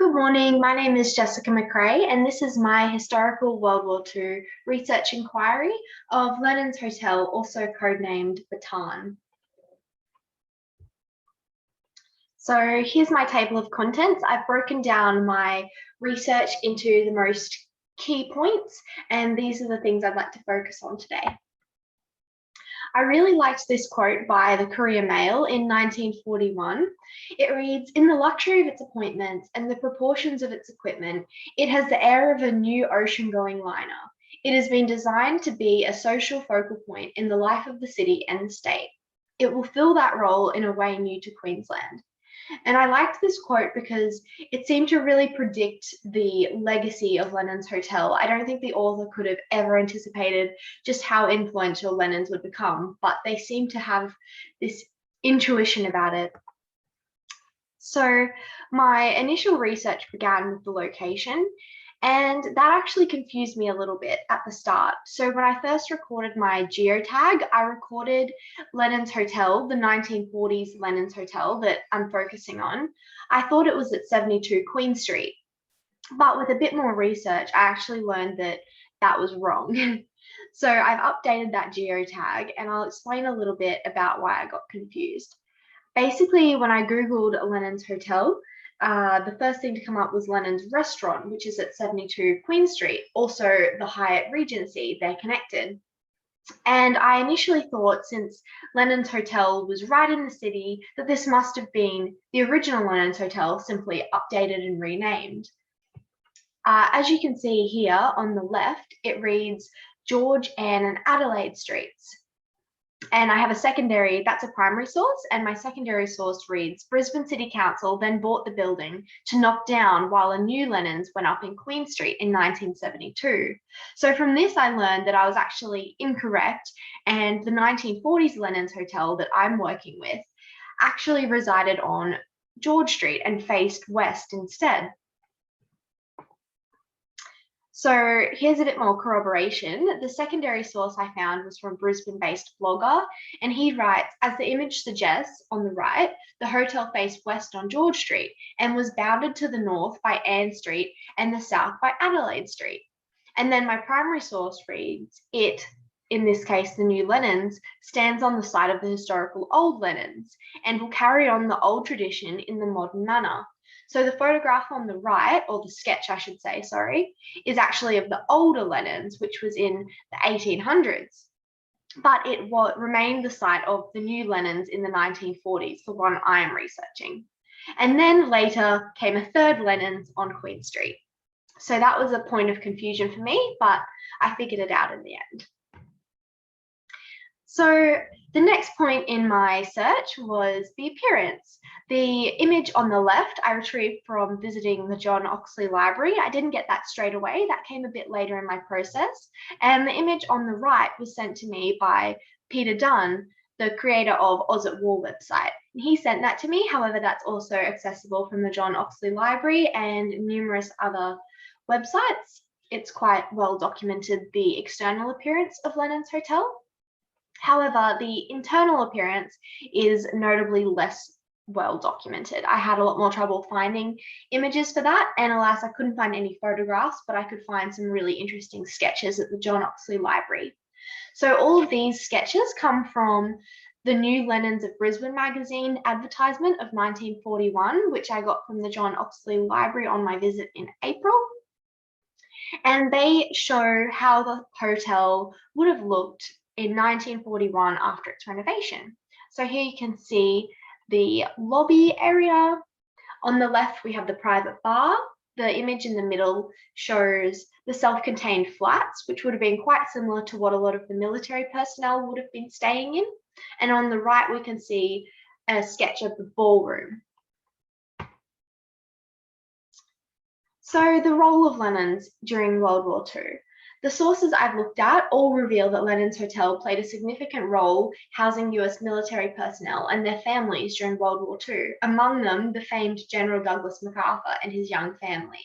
Good morning, my name is Jessica MacRae, and this is my historical World War II research inquiry of Lenin's Hotel, also codenamed Bataan. So here's my table of contents. I've broken down my research into the most key points, and these are the things I'd like to focus on today. I really liked this quote by the Courier Mail in 1941. It reads, "In the luxury of its appointments and the proportions of its equipment, it has the air of a new ocean-going liner. It has been designed to be a social focal point in the life of the city and the state. It will fill that role in a way new to Queensland." And I liked this quote because it seemed to really predict the legacy of Lenin's Hotel. I don't think the author could have ever anticipated just how influential Lenin's would become, but they seem to have this intuition about it. So my initial research began with the location, and that actually confused me a little bit at the start. So when I first recorded my geotag, I recorded Lenin's Hotel, the 1940s Lenin's Hotel that I'm focusing on. I thought it was at 72 Queen Street, but with a bit more research, I actually learned that that was wrong. So I've updated that geotag, and I'll explain a little bit about why I got confused. Basically, when I Googled Lenin's Hotel, the first thing to come up was Lenin's Restaurant, which is at 72 Queen Street, also the Hyatt Regency, they're connected. And I initially thought, since Lenin's Hotel was right in the city, that this must have been the original Lenin's Hotel, simply updated and renamed. As you can see here on the left, it reads George, Anne and Adelaide Streets. And I have a secondary, that's a primary source, and my secondary source reads, Brisbane City Council then bought the building to knock down while a new Lenin's went up in Queen Street in 1972. So from this, I learned that I was actually incorrect, and the 1940s Lenin's Hotel that I'm working with actually resided on George Street and faced west instead. So here's a bit more corroboration. The secondary source I found was from Brisbane-based blogger, and he writes, as the image suggests, on the right, the hotel faced west on George Street and was bounded to the north by Ann Street and the south by Adelaide Street. And then my primary source reads, it, in this case, the new Lenin's, stands on the site of the historical old Lenin's and will carry on the old tradition in the modern manner. So the photograph on the right, or the sketch I should say, sorry, is actually of the older Lenin's, which was in the 1800s. But it remained the site of the new Lenin's in the 1940s, the one I am researching. And then later came a third Lenin's on Queen Street. So that was a point of confusion for me, but I figured it out in the end. So the next point in my search was the appearance. The image on the left I retrieved from visiting the John Oxley Library. I didn't get that straight away. That came a bit later in my process. And the image on the right was sent to me by Peter Dunn, the creator of Oz at War website. He sent that to me. However, that's also accessible from the John Oxley Library and numerous other websites. It's quite well documented, the external appearance of Lenin's Hotel. However, the internal appearance is notably less well documented. I had a lot more trouble finding images for that, and alas, I couldn't find any photographs, but I could find some really interesting sketches at the John Oxley Library. So all of these sketches come from the New Lenin's of Brisbane magazine advertisement of 1941, which I got from the John Oxley Library on my visit in April. And they show how the hotel would have looked in 1941 after its renovation. So here you can see the lobby area. On the left, we have the private bar. The image in the middle shows the self-contained flats, which would have been quite similar to what a lot of the military personnel would have been staying in. And on the right, we can see a sketch of the ballroom. So the role of Lenin's during World War II. The sources I've looked at all reveal that Lenin's Hotel played a significant role housing US military personnel and their families during World War II, among them the famed General Douglas MacArthur and his young family.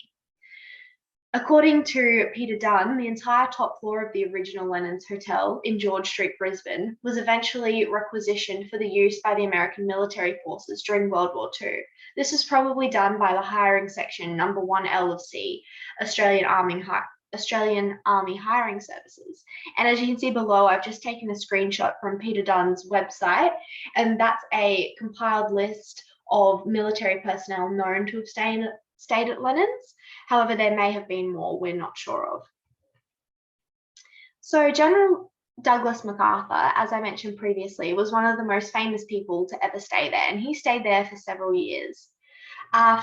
According to Peter Dunn, the entire top floor of the original Lennon's Hotel in George Street, Brisbane, was eventually requisitioned for the use by the American military forces during World War II. This was probably done by the hiring section number 1L of C, Australian Army Hiring Services. And as you can see below, I've just taken a screenshot from Peter Dunn's website, and that's a compiled list of military personnel known to have stayed at Lennon's. However, there may have been more we're not sure of. So General Douglas MacArthur, as I mentioned previously, was one of the most famous people to ever stay there, and he stayed there for several years.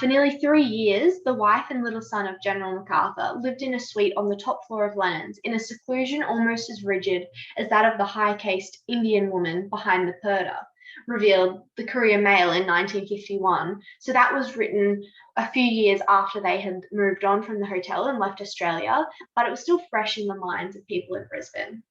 For nearly 3 years, the wife and little son of General MacArthur lived in a suite on the top floor of Lennon's in a seclusion almost as rigid as that of the high-caste Indian woman behind the purdah, revealed the Courier Mail in 1951. So that was written a few years after they had moved on from the hotel and left Australia, but it was still fresh in the minds of people in Brisbane.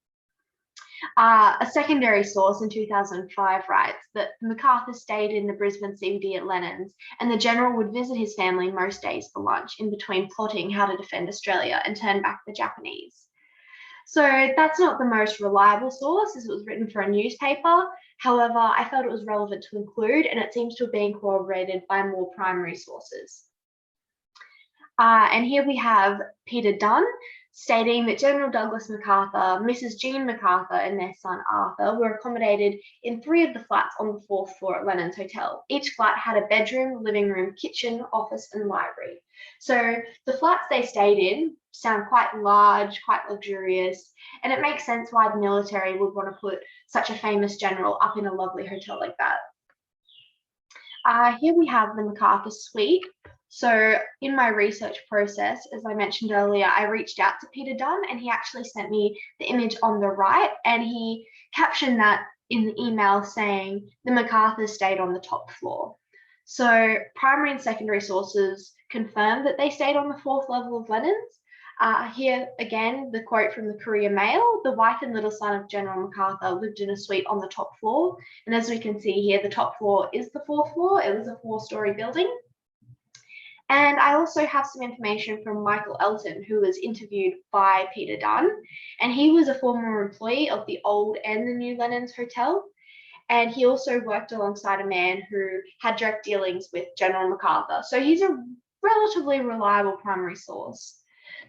A secondary source in 2005 writes that MacArthur stayed in the Brisbane CBD at Lennon's, and the General would visit his family most days for lunch, in between plotting how to defend Australia and turn back the Japanese. So that's not the most reliable source, as it was written for a newspaper. However, I felt it was relevant to include, and it seems to have been corroborated by more primary sources. And here we have Peter Dunn stating that General Douglas MacArthur, Mrs. Jean MacArthur, and their son Arthur were accommodated in 3 of the flats on the 4th floor at Lennon's Hotel. Each flat had a bedroom, living room, kitchen, office, and library. So the flats they stayed in sound quite large, quite luxurious, and it makes sense why the military would want to put such a famous general up in a lovely hotel like that. Here we have the MacArthur suite. So in my research process, as I mentioned earlier, I reached out to Peter Dunn, and he actually sent me the image on the right, and he captioned that in the email saying the MacArthur stayed on the top floor. So primary and secondary sources confirmed that they stayed on the 4th level of Lennon's. Here again, the quote from the Courier Mail: the wife and little son of General MacArthur lived in a suite on the top floor. And as we can see here, the top floor is the 4th floor. It was a 4-story building. And I also have some information from Michael Elton, who was interviewed by Peter Dunn. And he was a former employee of the old and the new Lennon's Hotel. And he also worked alongside a man who had direct dealings with General MacArthur. So he's a relatively reliable primary source.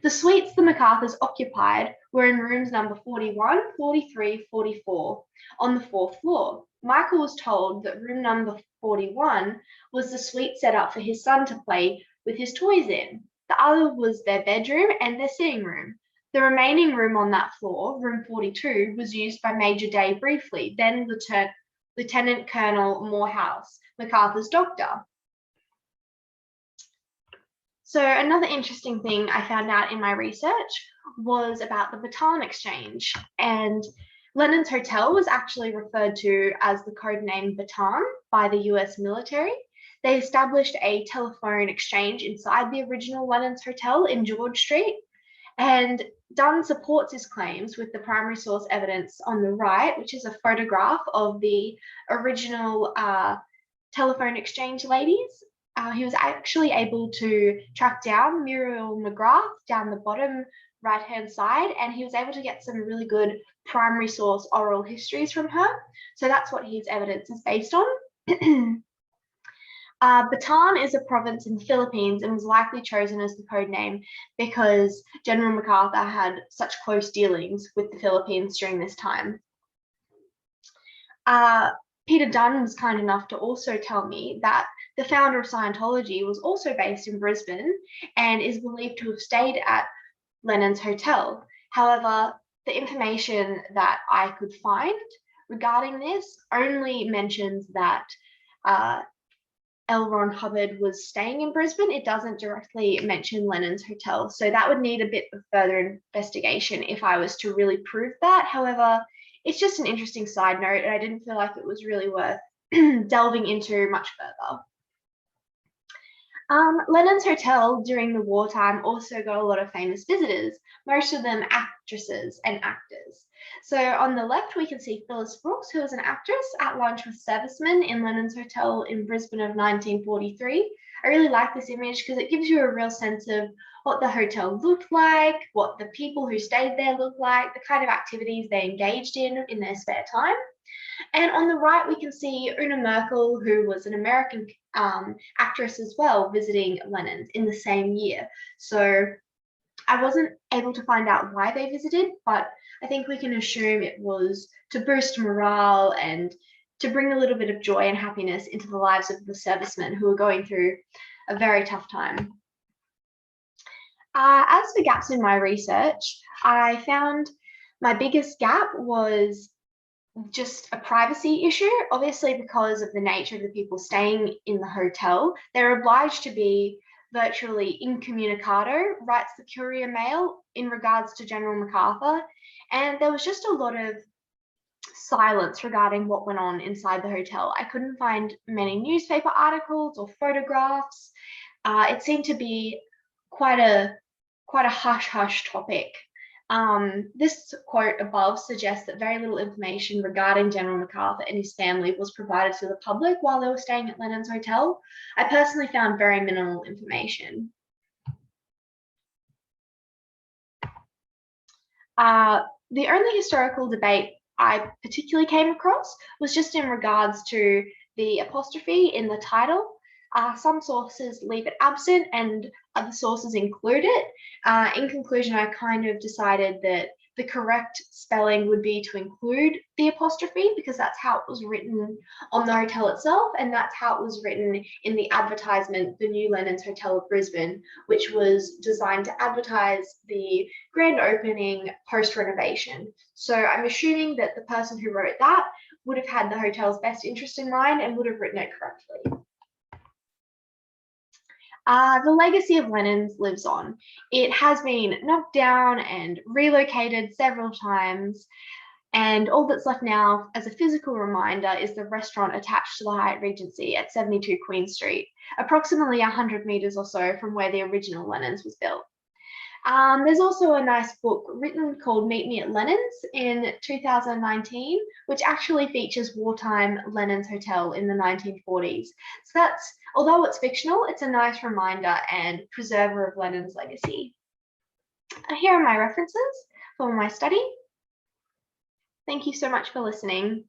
The suites the MacArthurs occupied were in rooms number 41, 43, 44 on the 4th floor. Michael was told that room number 41 was the suite set up for his son to play with his toys in. The other was their bedroom and their sitting room. The remaining room on that floor, room 42, was used by Major Day briefly, then Lieutenant Colonel Morehouse, MacArthur's doctor. So another interesting thing I found out in my research was about the baton exchange. And Lennon's Hotel was actually referred to as the codename Baton by the US military. They established a telephone exchange inside the original Lennon's Hotel in George Street. And Dunn supports his claims with the primary source evidence on the right, which is a photograph of the original telephone exchange ladies. He was actually able to track down Muriel McGrath down the bottom right-hand side, and he was able to get some really good primary source oral histories from her. So that's what his evidence is based on. Bataan is a province in the Philippines and was likely chosen as the code name because General MacArthur had such close dealings with the Philippines during this time. Peter Dunn was kind enough to also tell me that the founder of Scientology was also based in Brisbane and is believed to have stayed at Lennon's Hotel. However, the information that I could find regarding this only mentions that L. Ron Hubbard was staying in Brisbane. It doesn't directly mention Lennon's Hotel. So that would need a bit of further investigation if I was to really prove that. However, it's just an interesting side note, and I didn't feel like it was really worth delving into much further. Lennon's Hotel during the wartime also got a lot of famous visitors, most of them actresses and actors. So on the left, we can see Phyllis Brooks, who was an actress, at lunch with servicemen in Lennon's Hotel in Brisbane of 1943. I really like this image because it gives you a real sense of what the hotel looked like, what the people who stayed there looked like, the kind of activities they engaged in their spare time. And on the right, we can see Una Merkel, who was an American actress as well, visiting Lenin's in the same year. So I wasn't able to find out why they visited, but I think we can assume it was to boost morale and to bring a little bit of joy and happiness into the lives of the servicemen who were going through a very tough time. As for gaps in my research, I found my biggest gap was just a privacy issue. Obviously, because of the nature of the people staying in the hotel, they're obliged to be virtually incommunicado, writes the Courier Mail in regards to General MacArthur. And there was just a lot of silence regarding what went on inside the hotel. I couldn't find many newspaper articles or photographs. It seemed to be quite a hush-hush topic. This quote above suggests that very little information regarding General MacArthur and his family was provided to the public while they were staying at Lenin's Hotel. I personally found very minimal information. The only historical debate I particularly came across was just in regards to the apostrophe in the title. Some sources leave it absent and other sources include it. In conclusion, I kind of decided that the correct spelling would be to include the apostrophe because that's how it was written on the hotel itself, and that's how it was written in the advertisement, the New Lenin's Hotel of Brisbane, which was designed to advertise the grand opening post-renovation. So I'm assuming that the person who wrote that would have had the hotel's best interest in mind and would have written it correctly. The legacy of Lenin's lives on. It has been knocked down and relocated several times, and all that's left now as a physical reminder is the restaurant attached to the Hyatt Regency at 72 Queen Street, approximately 100 metres or so from where the original Lenin's was built. There's also a nice book written called Meet Me at Lenin's in 2019, which actually features wartime Lenin's Hotel in the 1940s. So that's, although it's fictional, it's a nice reminder and preserver of Lenin's legacy. Here are my references for my study. Thank you so much for listening.